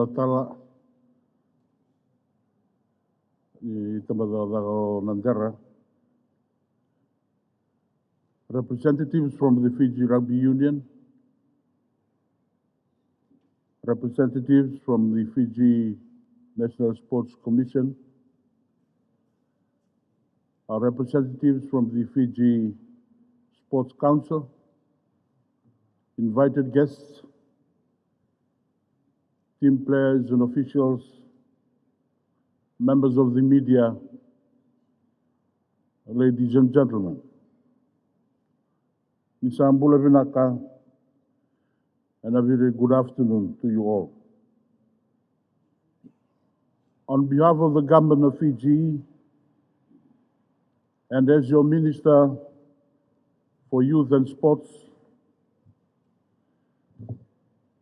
Tala i Tamadao Nandera, representatives from the Fiji Rugby Union, representatives from the Fiji National Sports Commission, our representatives from the Fiji Sports Council, invited guests, team players and officials, members of the media, ladies and gentlemen. Nisambula Vinaka, and a very good afternoon to you all. On behalf of the government of Fiji, and as your Minister for Youth and Sports,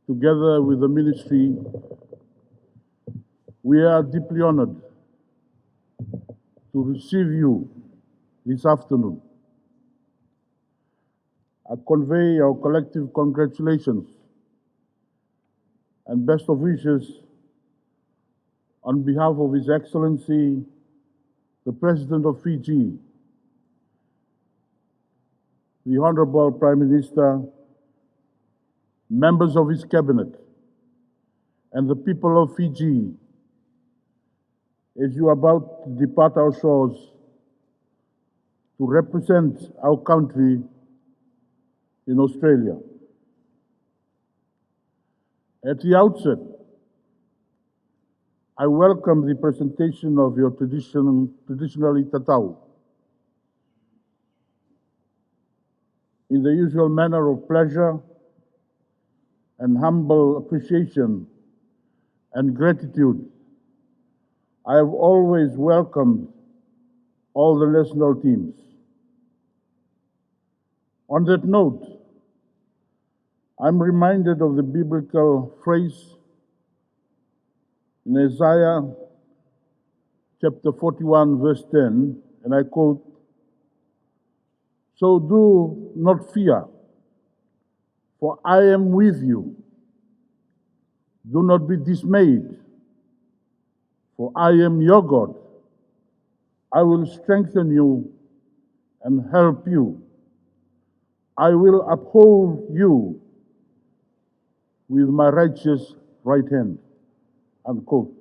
together with the ministry, we are deeply honored to receive you this afternoon. I convey our collective congratulations and best of wishes on behalf of His Excellency, the President of Fiji, the Honorable Prime Minister, members of his cabinet, and the people of Fiji, as you are about to depart our shores to represent our country in Australia. At the outset, I welcome the presentation of your traditionally Tatau in the usual manner of pleasure and humble appreciation and gratitude. I have always welcomed all the national teams. On that note, I'm reminded of the biblical phrase in Isaiah chapter 41, verse 10, and I quote, "So do not fear, for I am with you. Do not be dismayed, for I am your God. I will strengthen you and help you. I will uphold you with my righteous right hand." Unquote.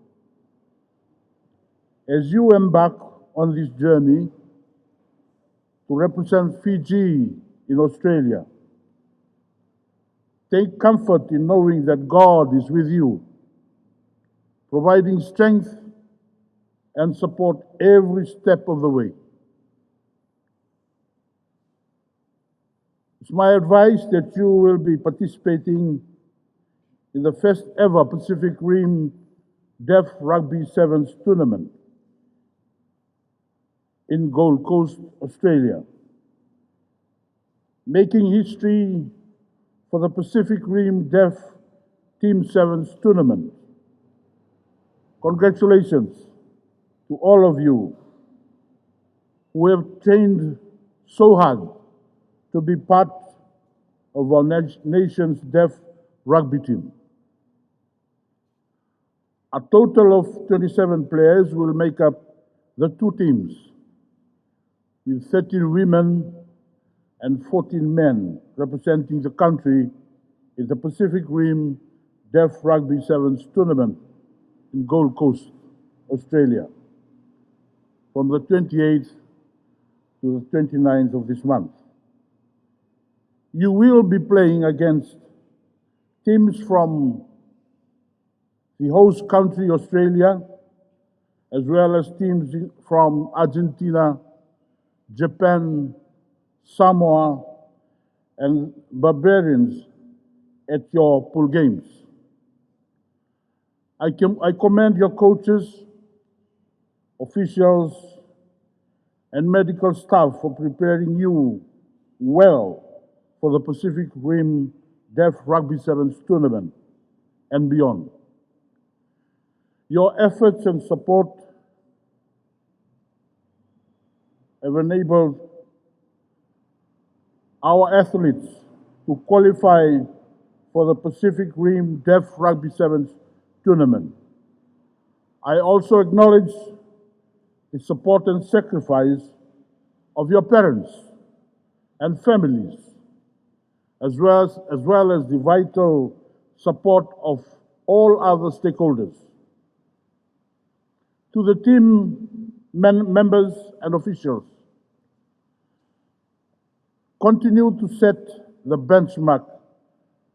As you embark on this journey to represent Fiji in Australia, take comfort in knowing that God is with you, providing strength and support every step of the way. It's my advice that you will be participating in the first ever Pacific Rim Deaf Rugby Sevens tournament in Gold Coast, Australia, making history for the Pacific Rim Deaf Team Sevens tournament. Congratulations to all of you who have trained so hard to be part of our nation's deaf rugby team. A total of 27 players will make up the two teams, with 13 women and 14 men representing the country in the Pacific Rim Deaf Rugby Sevens tournament in Gold Coast, Australia, from the 28th to the 29th of this month. You will be playing against teams from the host country, Australia, as well as teams from Argentina, Japan, Samoa, and Barbarians at your pool games. I commend your coaches, officials, and medical staff for preparing you well for the Pacific Rim Deaf Rugby Sevens tournament and beyond. Your efforts and support have enabled our athletes to qualify for the Pacific Rim Deaf Rugby Sevens tournament. I also acknowledge the support and sacrifice of your parents and families, as well as the vital support of all other stakeholders. To the team members and officials, continue to set the benchmark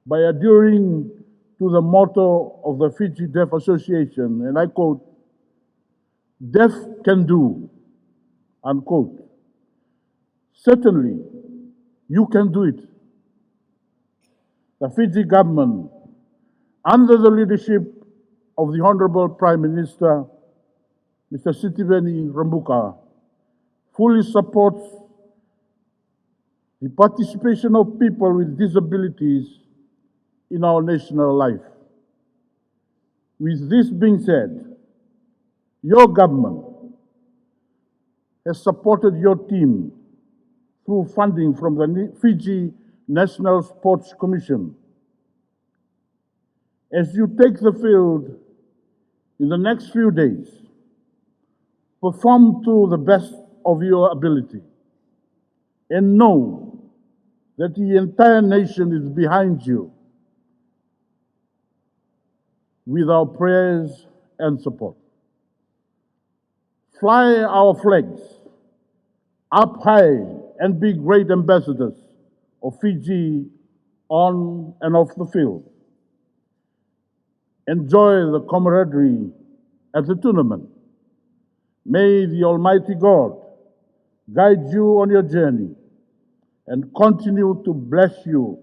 by adhering to the motto of the Fiji Deaf Association, and I quote, "Deaf can do," unquote. Certainly, you can do it. The Fiji government, under the leadership of the Honorable Prime Minister, Mr. Sitiveni Rabuka, fully supports the participation of people with disabilities in our national life. With this being said, your government has supported your team through funding from the Fiji National Sports Commission. As you take the field in the next few days, perform to the best of your ability and know that the entire nation is behind you with our prayers and support. Fly our flags up high and be great ambassadors of Fiji on and off the field. Enjoy the camaraderie at the tournament. May the Almighty God guide you on your journey and continue to bless you,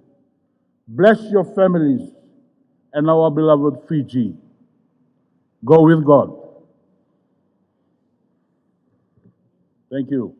bless your families, and our beloved Fiji. Go with God. Thank you.